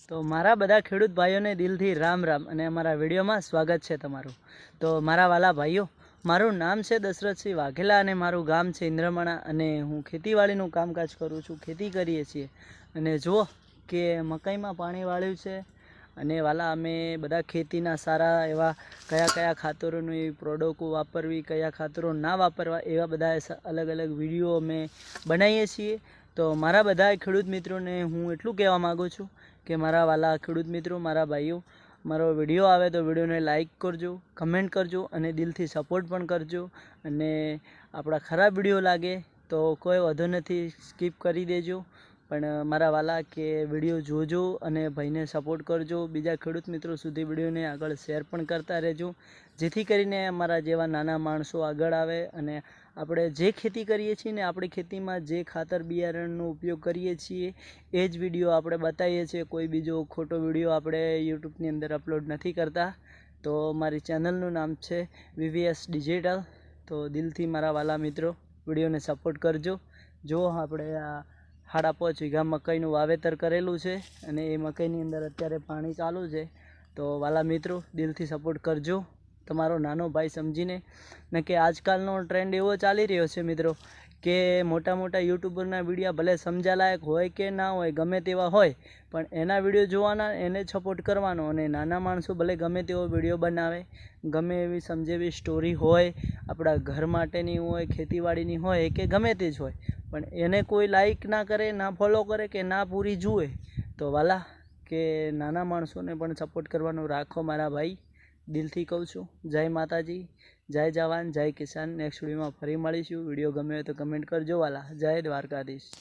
તો મારા બધા ખેડૂત ભાઈઓને દિલથી રામ રામ અને અમારા વિડીયોમાં સ્વાગત છે તમારું। તો મારા વાલા ભાઈઓ, મારું નામ છે દશરથસિંહ વાઘેલા અને મારું ગામ છે ઇન્દ્રમણા અને હું ખેતીવાડીનું કામકાજ કરું છું, ખેતી કરીએ છીએ। અને જુઓ કે મકાઈમાં પાણી વાળ્યું છે અને વાલા અમે બધા ખેતીના સારા એવા કયા કયા ખાતરોની પ્રોડક્ટો વાપરવી, કયા ખાતરો ના વાપરવા, એવા બધા અલગ અલગ વિડીયો અમે બનાવીએ છીએ। તો મારા બધા ખેડૂત મિત્રોને હું એટલું કહેવા માગું છું કે મારા વાલા ખેડૂત મિત્રો, મારા ભાઈઓ, મારો વિડીયો આવે તો વિડીયોને લાઈક કરજો, કમેન્ટ કરજો અને દિલથી સપોર્ટ પણ કરજો। અને આપણા ખરાબ વિડીયો લાગે તો કોઈ વાંધો નથી, સ્કીપ કરી દેજો, પણ મારા વાલા કે વિડીયો જોજો અને ભાઈને સપોર્ટ કરજો। બીજા ખેડૂત મિત્રો સુધી વિડીયોને આગળ શેર પણ કરતા રહેજો, જેથી કરીને અમારા જેવા નાના માણસો આગળ આવે અને આપણે જે ખેતી કરીએ છીએ ને, આપણી ખેતીમાં જે ખાતર બિયારણનો ઉપયોગ કરીએ છીએ એ જ વિડીયો આપણે બતાવીએ છીએ। કોઈ બીજો ખોટો વિડીયો આપણે યુટ્યુબની અંદર અપલોડ નથી કરતા। તો મારી ચેનલનું નામ છે VVS ડિજિટલ। તો દિલથી મારા વાલા મિત્રો વિડીયોને સપોર્ટ કરજો। જો આપણે આ 5.5 વીઘા મકાઈનું વાવેતર કરેલું છે અને એ મકાઈની અંદર અત્યારે પાણી ચાલુ છે। તો વાલા મિત્રો દિલથી સપોર્ટ કરજો, તમારો નાનો ભાઈ સમજીને। ને કે આજકાલનો ટ્રેન્ડ એવો ચાલી રહ્યો છે મિત્રો કે મોટા મોટા યુટ્યુબરના વિડીયો ભલે સમજાલાયક હોય કે ના હોય, ગમે તેવા હોય, પણ એના વિડીયો જોવાના, એને સપોર્ટ કરવાનો। અને નાના માણસો ભલે ગમે તેવો વિડીયો બનાવે, ગમે એવી સમજેવી સ્ટોરી હોય, આપણા ઘર માટેની હોય, ખેતીવાડીની હોય કે ગમે તે જ હોય, પણ એને કોઈ લાઈક ના કરે, ના ફોલો કરે કે ના પૂરી જુએ, તો વાલા કે નાના માણસોને પણ સપોર્ટ કરવાનું રાખો મારા ભાઈ, દિલથી કહું છું। જય માતાજી, જય જવાન, જય કિસાન। નેક્સ્ટ વિડીયોમાં ફરી મળીશું। વિડીયો ગમે હોય તો કમેન્ટ કરજો વાલા। જય દ્વારકાધીશ।